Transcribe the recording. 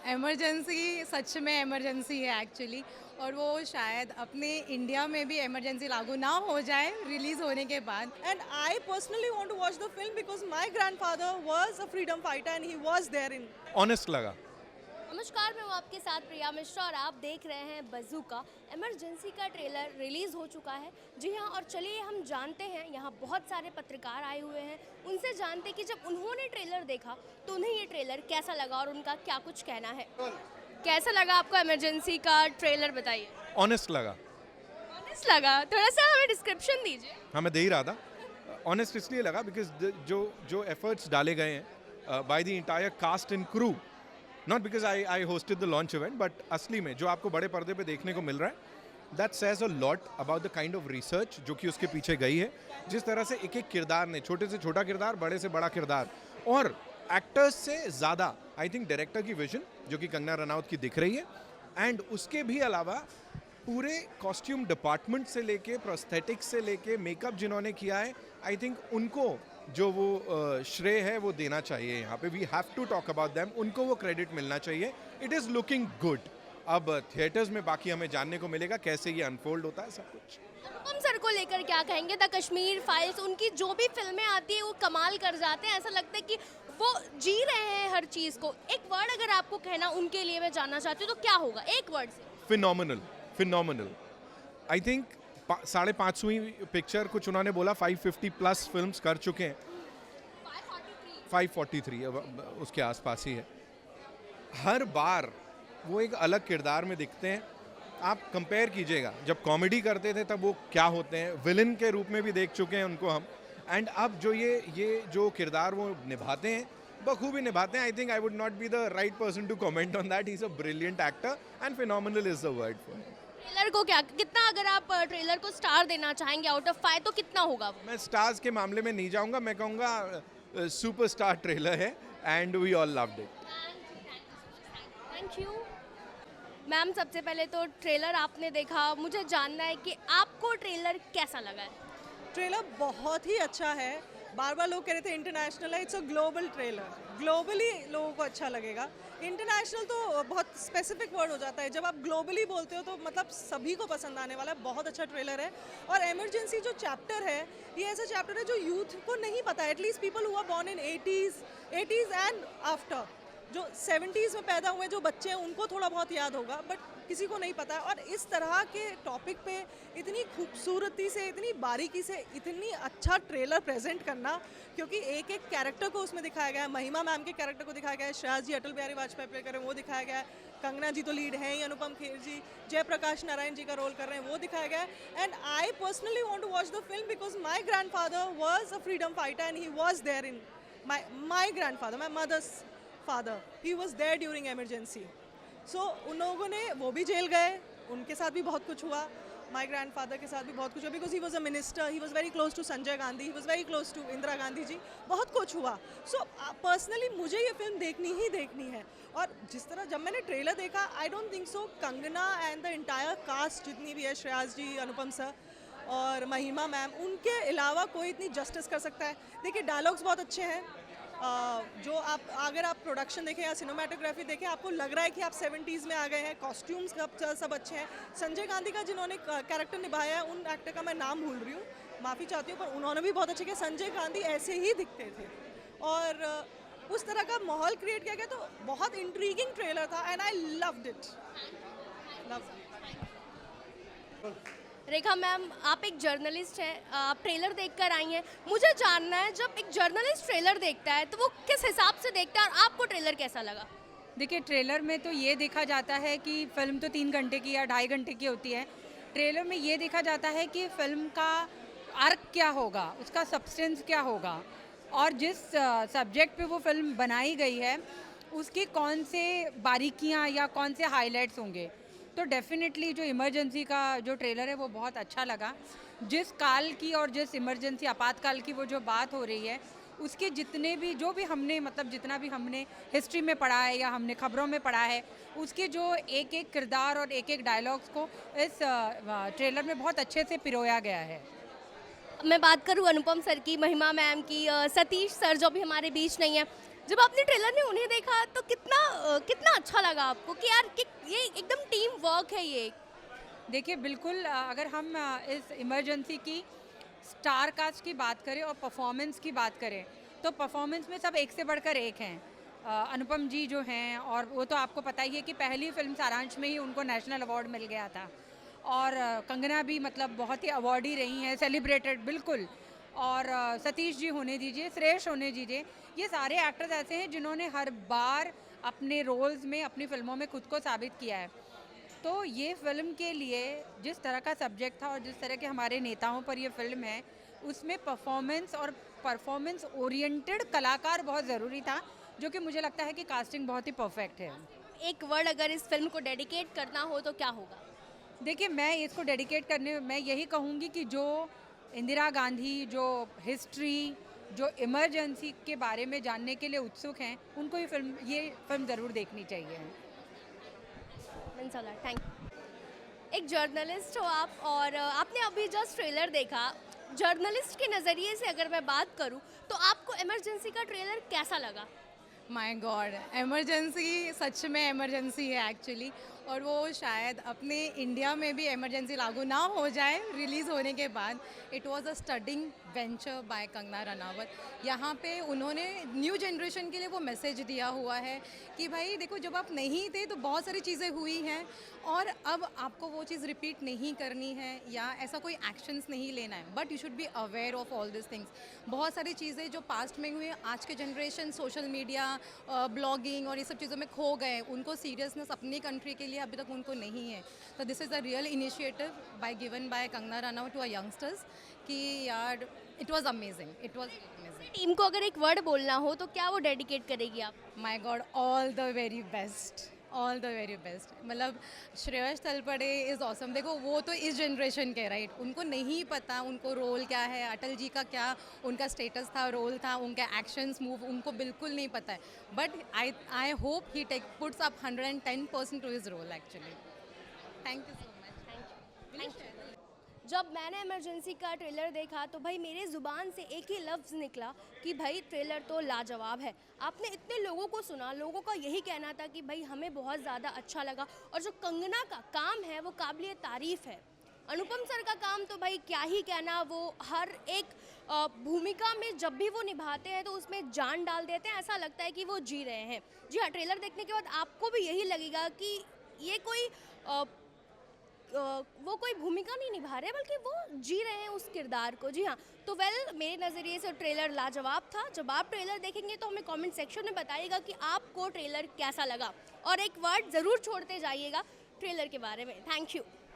Emergency सच में emergency है actually. और वो शायद अपने इंडिया में भी इमरजेंसी लागू ना हो जाए रिलीज़ होने के बाद। And I personally want to watch the film because my grandfather was a freedom fighter and he was there in. Honest लगा। नमस्कार, मैं हूँ आपके साथ प्रिया मिश्रा और आप देख रहे हैं बज़ूका। इमरजेंसी का ट्रेलर रिलीज़ हो चुका है। जी हाँ, और चलिए हम जानते हैं, यहाँ बहुत सारे पत्रकार आए हुए हैं, उनसे जानते कि जब उन्होंने ट्रेलर देखा तो उन्हें ये ट्रेलर कैसा लगा और उनका क्या कुछ कहना है। कैसा लगा आपको इमरजेंसी का ट्रेलर, बताइए। ऑनेस्ट लगा। ऑनेस्ट लगा, थोड़ा सा हमें डिस्क्रिप्शन दीजिए। हाँ, मैं दे ही रहा था। ऑनेस्ट इसलिए लगा बिकॉज जो एफर्ट्स डाले गए हैं by the entire cast and crew, not because I hosted the launch event, but असली में जो आपको बड़े पर्दे पे देखने को मिल रहा है, that says a lot about the kind of research जो कि उसके पीछे गई है। जिस तरह से एक एक किरदार ने, छोटे से छोटा किरदार, बड़े से बड़ा किरदार, और एक्टर्स से ज़्यादा आई थिंक डायरेक्टर की विजन जो कि कंगना रनौत की दिख रही है, एंड उसके भी अलावा पूरे कॉस्ट्यूम डिपार्टमेंट से लेके प्रोस्थेटिक्स से लेके मेकअप जिन्होंने किया है, आई थिंक उनको जो वो श्रेय है वो देना चाहिए। यहाँ पे we have to talk about them, उनको वो क्रेडिट मिलना चाहिए। It is looking good. अब थिएटर्स में बाकी हमें जानने को मिलेगा कैसे ये अनफोल्ड होता है सब कुछ। अनुपम सर को लेकर क्या कहेंगे? द कश्मीर फाइल्स, उनकी जो भी फिल्में आती है वो कमाल कर जाते हैं। ऐसा लगता है कि वो जी रहे हैं हर चीज़ को। एक वर्ड अगर आपको कहना उनके लिए मैं जानना चाहती हूँ तो क्या होगा, एक वर्ड से? फिनोमिनल। फिनोमिनल। आई थिंक 550वीं पिक्चर कुछ उन्होंने बोला 550 प्लस फिल्म्स कर चुके हैं। 543 उसके आसपास ही है। हर बार वो एक अलग किरदार में दिखते हैं। आप कंपेयर कीजिएगा, जब कॉमेडी करते थे तब वो क्या होते हैं, विलन के रूप में भी देख चुके हैं उनको हम, एंड अब जो ये जो किरदार वो निभाते हैं बखूबी निभाते हैं। I think I would not be the right person to comment on that. He is a brilliant actor and phenomenal is the word for him. Trailer को क्या, कितना अगर आप ट्रेलर को स्टार देना चाहेंगे आउट ऑफ 5 तो कितना होगा वो? मैं स्टार्स के मामले में नहीं जाऊंगा, मैं कहूँगा सुपरस्टार ट्रेलर है and we all loved it. Thank you ma'am. सबसे पहले तो ट्रेलर आपने देखा, मुझे जानना है कि आपको ट्रेलर कैसा लगा है? ट्रेलर बहुत ही अच्छा है। बार बार लोग कह रहे थे इंटरनेशनल है, it's a global trailer. Globally लोगों को अच्छा लगेगा। इंटरनेशनल तो बहुत स्पेसिफिक वर्ड हो जाता है। जब आप ग्लोबली बोलते हो तो मतलब सभी को पसंद आने वाला है। बहुत अच्छा ट्रेलर है। और इमरजेंसी जो चैप्टर है, ये ऐसा चैप्टर है जो यूथ को नहीं पता है। At least people who are born in 80s and after, जो 70s में पैदा हुए जो बच्चे हैं उनको थोड़ा बहुत याद होगा, बट किसी को नहीं पता है। और इस तरह के टॉपिक पे इतनी खूबसूरती से, इतनी बारीकी से, इतनी अच्छा ट्रेलर प्रेजेंट करना, क्योंकि एक एक कैरेक्टर को उसमें दिखाया गया है। महिमा मैम के कैरेक्टर को दिखाया गया है, श्रेयस जी अटल बिहारी वाजपेयी प्ले कर रहे हैं वो दिखाया गया है, कंगना जी तो लीड हैं ही, अनुपम खेर जी, जयप्रकाश नारायण जी का रोल कर रहे हैं वो दिखाया गया है। And I personally want to watch the film because my grandfather was a freedom fighter and he was there in my grandfather, my mother's father, he was there during emergency. So उन लोगों ने, वो भी jail गए, उनके साथ भी बहुत कुछ हुआ, माई ग्रैंडफादर के साथ भी बहुत कुछ हुआ, because he was a minister, he was very close to Sanjay Gandhi, he was very close to Indira Gandhi ji, बहुत कुछ हुआ। सो पर्सनली मुझे ये फिल्म देखनी ही देखनी है। और जिस तरह जब मैंने ट्रेलर देखा, I don't think so Kangana and the entire cast जितनी भी है, श्रेयस जी, अनुपम सर और महिमा मैम, उनके अलावा कोई इतनी जस्टिस कर सकता है। देखिए डायलॉग्स बहुत अच्छे हैं। जो आप अगर आप प्रोडक्शन देखें या सिनेमाटोग्राफी देखें, आपको लग रहा है कि आप 70s में आ गए हैं। कॉस्ट्यूम्स सब अच्छे हैं। संजय गांधी का जिन्होंने कैरेक्टर निभाया है, उन एक्टर का मैं नाम भूल रही हूँ, माफ़ी चाहती हूँ, पर उन्होंने भी बहुत अच्छे किया। संजय गांधी ऐसे ही दिखते थे और उस तरह का माहौल क्रिएट किया गया, तो बहुत इंट्रीगिंग ट्रेलर था and I loved it. Rekha ma'am, आप एक जर्नलिस्ट हैं, आप ट्रेलर देखकर आई हैं। मुझे जानना है, जब एक जर्नलिस्ट ट्रेलर देखता है तो वो किस हिसाब से देखता है और आपको ट्रेलर कैसा लगा? देखिए, ट्रेलर में तो ये देखा जाता है कि फिल्म तो 3 घंटे की या 2.5 घंटे की होती है। ट्रेलर में ये देखा जाता है कि फिल्म का आर्क क्या होगा, उसका सब्सटेंस क्या होगा, और जिस सब्जेक्ट पे वो फिल्म बनाई गई है उसकी कौन से बारीकियाँ या कौन से हाइलाइट्स होंगे। तो डेफिनेटली जो इमरजेंसी का जो ट्रेलर है वो बहुत अच्छा लगा। जिस काल की और जिस इमरजेंसी आपातकाल की वो जो बात हो रही है, उसके जितने भी जो भी हमने मतलब जितना भी हमने हिस्ट्री में पढ़ा है या हमने खबरों में पढ़ा है, उसके जो एक एक किरदार और एक एक डायलॉग्स को इस ट्रेलर में बहुत अच्छे से पिरोया गया है। मैं बात करूँ अनुपम सर की, महिमा मैम की, सतीश सर जो भी हमारे बीच नहीं है, जब आपने ट्रेलर में उन्हें देखा तो कितना अच्छा लगा आपको कि यार कि ये एकदम टीम वर्क है ये? देखिए बिल्कुल, अगर हम इस इमरजेंसी की स्टार कास्ट की बात करें और परफॉर्मेंस की बात करें तो परफॉर्मेंस में सब एक से बढ़कर एक हैं। अनुपम जी जो हैं, और वो तो आपको पता ही है कि पहली फिल्म सारांश में ही उनको नेशनल अवार्ड मिल गया था। और कंगना भी मतलब बहुत ही अवार्डी रही हैं, सेलिब्रेटेड बिल्कुल। और सतीश जी होने दीजिए, श्रेयस होने दीजिए, ये सारे एक्टर्स ऐसे हैं जिन्होंने हर बार अपने रोल्स में, अपनी फिल्मों में खुद को साबित किया है। तो ये फिल्म के लिए जिस तरह का सब्जेक्ट था और जिस तरह के हमारे नेताओं पर ये फिल्म है, उसमें परफॉर्मेंस और परफॉर्मेंस ओरिएंटेड कलाकार बहुत ज़रूरी था, जो कि मुझे लगता है कि कास्टिंग बहुत ही परफेक्ट है। एक वर्ड अगर इस फिल्म को डेडिकेट करना हो तो क्या होगा? देखिए, मैं इसको डेडिकेट करने मैं यही कहूँगी कि जो इंदिरा गांधी, जो हिस्ट्री, जो इमरजेंसी के बारे में जानने के लिए उत्सुक हैं, उनको ये फिल्म ज़रूर देखनी चाहिए। Thank you. एक जर्नलिस्ट हो आप और आपने अभी जस्ट ट्रेलर देखा। जर्नलिस्ट के नज़रिए से अगर मैं बात करूं तो आपको इमरजेंसी का ट्रेलर कैसा लगा? माय गॉड, इमरजेंसी सच में इमरजेंसी है एक्चुअली। और वो शायद अपने इंडिया में भी इमरजेंसी लागू ना हो जाए रिलीज़ होने के बाद। It was a studding venture by Kangana Ranaut. यहाँ पे उन्होंने न्यू जनरेशन के लिए वो मैसेज दिया हुआ है कि भाई देखो, जब आप नहीं थे तो बहुत सारी चीज़ें हुई हैं और अब आपको वो चीज़ रिपीट नहीं करनी है या ऐसा कोई एक्शंस नहीं लेना है, but you should be aware of all this things. बहुत सारी चीज़ें जो पास्ट में हुई, आज के जनरेशन सोशल मीडिया, ब्लॉगिंग और ये सब चीज़ों में खो गए, उनको सीरियसनेस अपनी कंट्री के लिए अभी तक उनको नहीं है। तो this is a real initiative given by Kangana Ranaut to a youngsters कि यार it was amazing, it was amazing. Team को अगर एक वर्ड बोलना हो तो क्या वो डेडिकेट करेगी आप? My God, all the very best, all the very best. मतलब श्रेयस तलपड़े इज़ ऑसम। देखो, वो तो इस जनरेशन के राइट, उनको नहीं पता उनको रोल क्या है, अटल जी का क्या उनका स्टेटस था, रोल था, उनका एक्शंस मूव उनको बिल्कुल नहीं पता है। But I hope he puts up 110% to his role actually. Thank you so much. जब मैंने इमरजेंसी का ट्रेलर देखा तो भाई मेरे ज़ुबान से एक ही लफ्ज़ निकला कि भाई ट्रेलर तो लाजवाब है। आपने इतने लोगों को सुना, लोगों का यही कहना था कि भाई हमें बहुत ज़्यादा अच्छा लगा। और जो कंगना का काम है वो काबिल तारीफ़ है। अनुपम सर का काम तो भाई क्या ही कहना, वो हर एक भूमिका में जब भी वो निभाते हैं तो उसमें जान डाल देते हैं, ऐसा लगता है कि वो जी रहे हैं। जी हाँ, ट्रेलर देखने के बाद आपको भी यही लगेगा कि ये कोई वो कोई भूमिका नहीं निभा रहे बल्कि वो जी रहे हैं उस किरदार को। जी हाँ, तो मेरे नज़रिए से ट्रेलर लाजवाब था। जब आप ट्रेलर देखेंगे तो हमें कमेंट सेक्शन में बताइएगा कि आपको ट्रेलर कैसा लगा और एक वर्ड ज़रूर छोड़ते जाइएगा ट्रेलर के बारे में। Thank you.